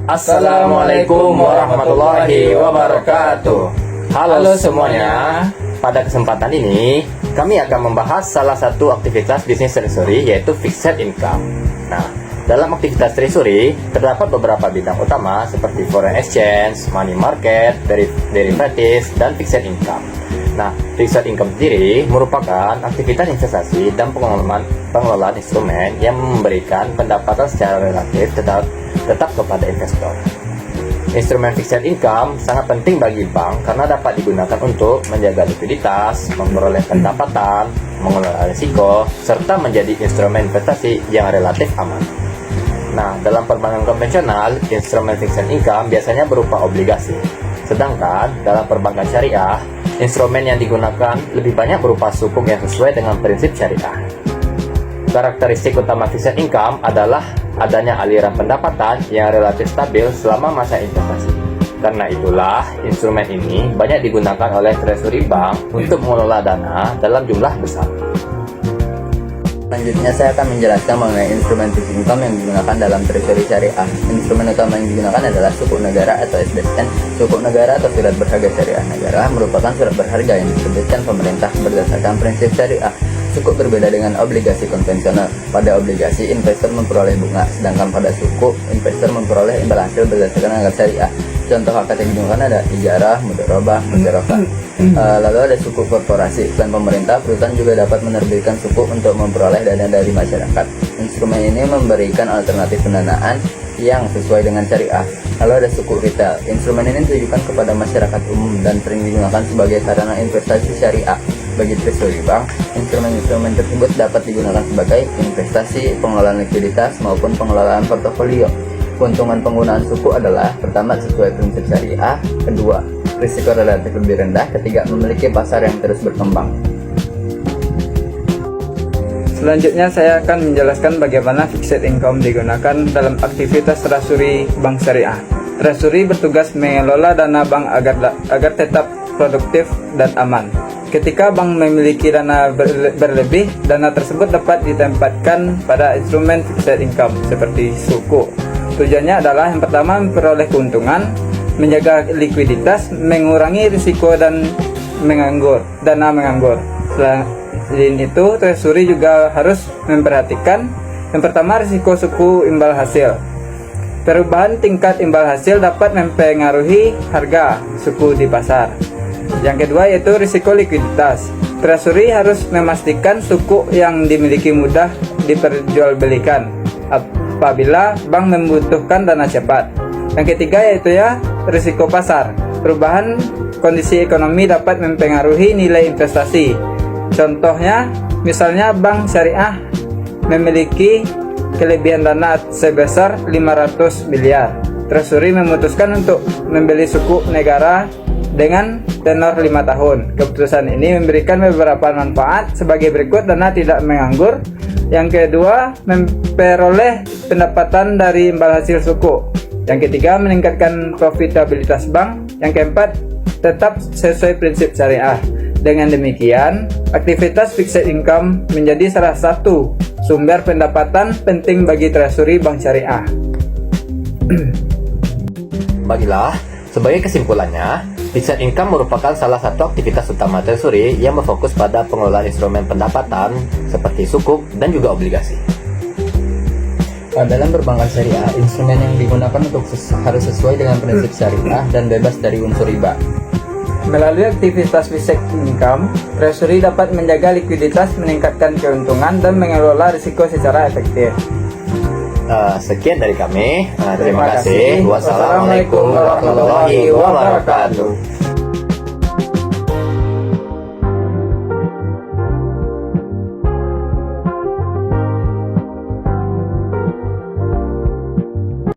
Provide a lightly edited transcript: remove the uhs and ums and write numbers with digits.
Assalamualaikum warahmatullahi wabarakatuh. Halo semuanya. Pada kesempatan ini kami akan membahas salah satu aktivitas bisnis treasury, yaitu fixed income. Nah, dalam aktivitas treasury terdapat beberapa bidang utama seperti foreign exchange, money market, derivatives, dan fixed income. Nah, fixed income sendiri merupakan aktivitas investasi dan pengelolaan instrumen yang memberikan pendapatan secara relatif tetap kepada investor. Instrumen fixed income sangat penting bagi bank karena dapat digunakan untuk menjaga likuiditas, memperoleh pendapatan, mengelola risiko, serta menjadi instrumen investasi yang relatif aman. Nah, dalam perbankan konvensional, instrumen fixed income biasanya berupa obligasi. Sedangkan dalam perbankan syariah, instrumen yang digunakan lebih banyak berupa sukuk yang sesuai dengan prinsip syariah. Karakteristik utama fixed income adalah adanya aliran pendapatan yang relatif stabil selama masa investasi. Karena itulah, instrumen ini banyak digunakan oleh treasury bank untuk mengelola dana dalam jumlah besar. Selanjutnya saya akan menjelaskan mengenai instrumen fixed income yang digunakan dalam treasury syariah. Instrumen utama yang digunakan adalah sukuk negara atau SDN. Sukuk negara atau surat berharga syariah negara merupakan surat berharga yang diterbitkan pemerintah berdasarkan prinsip syariah. Sukuk berbeda dengan obligasi konvensional. Pada obligasi, investor memperoleh bunga, sedangkan pada sukuk, investor memperoleh imbal hasil berdasarkan anggaran syariah. Contoh akad yang digunakan ada ijarah, mudharabah, musyarakah. Lalu ada sukuk korporasi. Selain pemerintah, perusahaan juga dapat menerbitkan sukuk untuk memperoleh dana dari masyarakat. Instrumen ini memberikan alternatif pendanaan yang sesuai dengan syariah. Lalu ada sukuk retail. Instrumen ini ditujukan kepada masyarakat umum dan sering digunakan sebagai sarana investasi syariah. Bagi treasury bank, instrumen-instrumen tersebut dapat digunakan sebagai investasi, pengelolaan likuiditas, maupun pengelolaan portofolio. Keuntungan penggunaan suku adalah: pertama, sesuai prinsip syariah; kedua, risiko relatif lebih rendah; ketiga, memiliki pasar yang terus berkembang. Selanjutnya saya akan menjelaskan bagaimana fixed income digunakan dalam aktivitas treasury bank syariah. Treasury bertugas mengelola dana bank agar tetap produktif dan aman. Ketika bank memiliki dana berlebih, dana tersebut dapat ditempatkan pada instrumen fixed income seperti suku. Tujuannya adalah yang pertama, memperoleh keuntungan, menjaga likuiditas, mengurangi risiko, dan dana menganggur. Selain itu, treasury juga harus memperhatikan yang pertama, risiko suku imbal hasil. Perubahan tingkat imbal hasil dapat mempengaruhi harga suku di pasar. Yang kedua yaitu risiko likuiditas. Treasury harus memastikan suku yang dimiliki mudah diperjualbelikan apabila bank membutuhkan dana cepat. Yang ketiga yaitu risiko pasar. Perubahan kondisi ekonomi dapat mempengaruhi nilai investasi. Contohnya, misalnya bank syariah memiliki kelebihan dana sebesar 500 miliar. Treasury memutuskan untuk membeli suku negara dengan tenor 5 tahun. Keputusan ini memberikan beberapa manfaat sebagai berikut: dana tidak menganggur. Yang kedua, memperoleh pendapatan dari imbal hasil suku. Yang ketiga, meningkatkan profitabilitas bank. Yang keempat, tetap sesuai prinsip syariah. Dengan demikian, aktivitas fixed income menjadi salah satu sumber pendapatan penting bagi treasury bank syariah. Baiklah, sebagai kesimpulannya, fixed income merupakan salah satu aktivitas utama treasury yang berfokus pada pengelolaan instrumen pendapatan seperti sukuk dan juga obligasi. Dalam perbankan syariah, instrumen yang digunakan harus sesuai dengan prinsip syariah dan bebas dari unsur riba. Melalui aktivitas fixed income, treasury dapat menjaga likuiditas, meningkatkan keuntungan, dan mengelola risiko secara efektif. Sekian dari kami. Terima kasih. Wassalamualaikum warahmatullahi wabarakatuh.